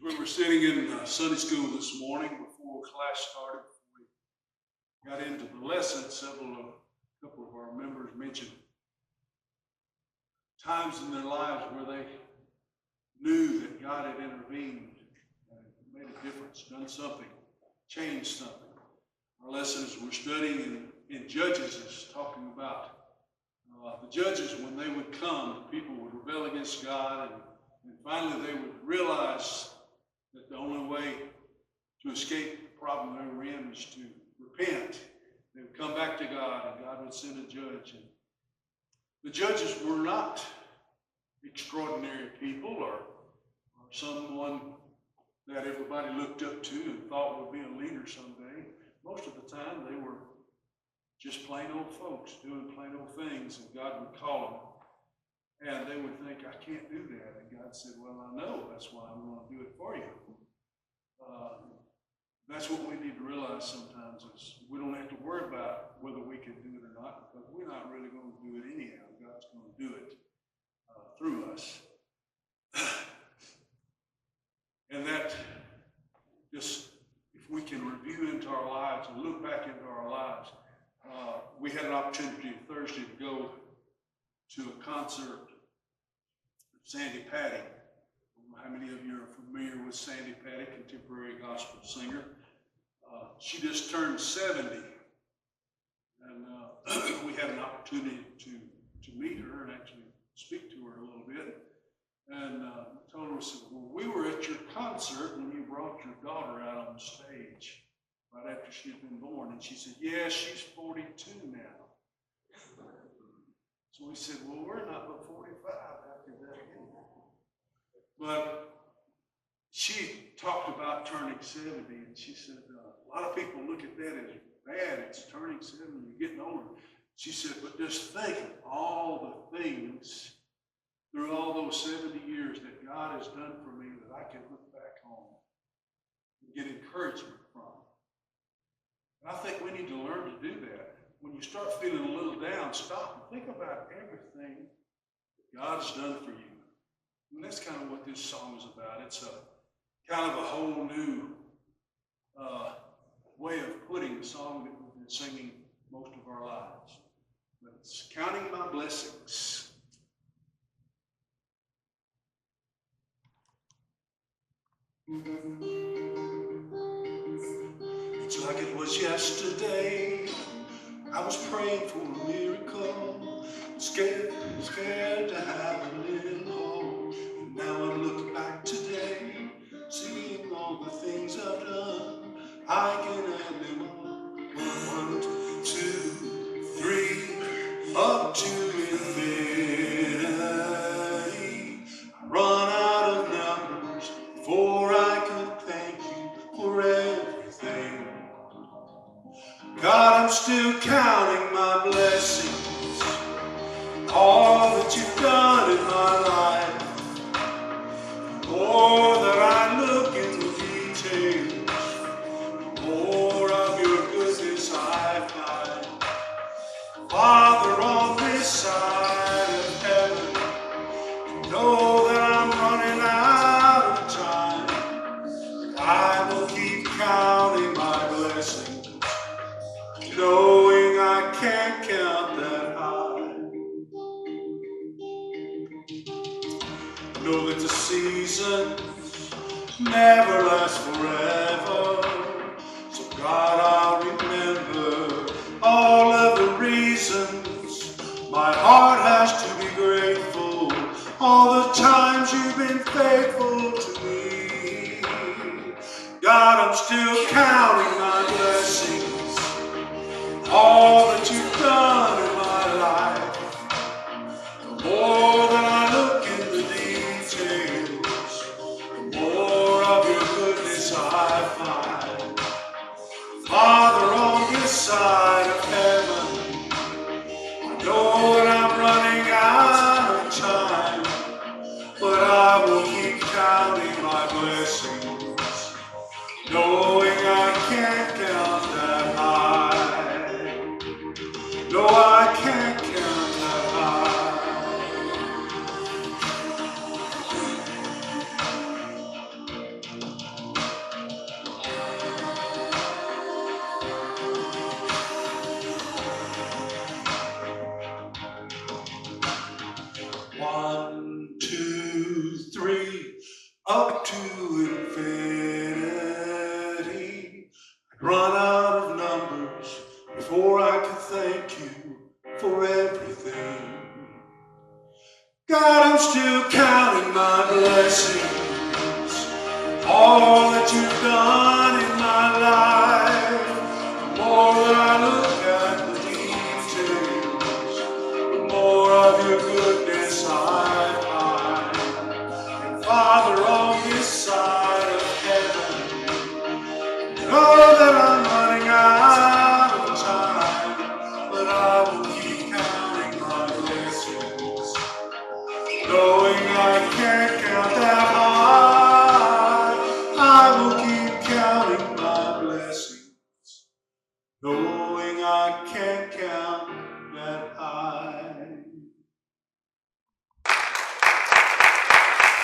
We were sitting in Sunday school this morning before class started. Before we got into the lesson, a couple of our members mentioned times in their lives where they knew that God had intervened and made a difference, done something, changed something. Our lessons we're studying in Judges is talking about the judges when they would come, people would rebel against God, and finally they would realize that the only way to escape the problem they were in was to repent. They would come back to God, and God would send a judge. And the judges were not extraordinary people or someone that everybody looked up to and thought would be a leader someday. Most of the time, they were just plain old folks doing plain old things, and God would call them. And they would think, I can't do that. And God said, well, I know. That's why I'm going to do it for you. That's what we need to realize sometimes is we don't have to worry about whether we can do it or not, because we're not really going to do it anyhow. God's going to do it through us. And that just, if we can review into our lives and look back into our lives, we had an opportunity Thursday to go to a concert of Sandy Patty. I don't know how many of you are familiar with Sandy Patty, contemporary gospel singer. She just turned 70, and we had an opportunity to meet her and actually speak to her a little bit. And told her, said, well, we were at your concert when you brought your daughter out on stage right after she had been born. And she said, yeah, she's 42 now. So we said, well, we're not but 45 after that. But she talked about turning 70, and she said, a lot of people look at that as bad. It's turning 70, you're getting older. She said, but just think of all the things through all those 70 years that God has done for me that I can look back on and get encouragement from. And I think we need to learn to do that. When you start feeling a little down, stop and think about everything that God has done for you. And that's kind of what this song is about. It's a kind of a whole new way of putting the song that we've been singing most of our lives. But it's counting my blessings. It's like it was yesterday. I was praying for a miracle, scared to have a little hope. And now I look back today, seeing all the things I've done. I can add them up. 1, 2, 3, up to infinity. I run out of numbers before I could thank you for everything. God, I'm still counting my blessings, all that you've done in my life. The more that I look in the details, the more of your goodness I find. Father, on this side of heaven, you know that I'm running out of time. I will keep counting my blessings, knowing I can't count that high. Know that the seasons never last forever. So God, I'll remember all of the reasons my heart has to be grateful. All the times you've been faithful to me. God, I'm still counting my blessings, all that you've done in my life. The more that I look in the details, the more of your goodness I find. Father, on this side of heaven, I know that I'm running out of time, but I will keep counting my blessings, knowing I can't count that high. No, I can't count that high. to infinity. I'd run out of numbers before I could thank you for everything. God, I'm still counting my blessings, all that you've done in my life. The more I look at the details, the more of your goodness I find. And Father, on this side of heaven, you know that I'm running out of time, but I will keep counting my blessings, knowing I can't count that high. I will keep counting my blessings, knowing I can't count that high.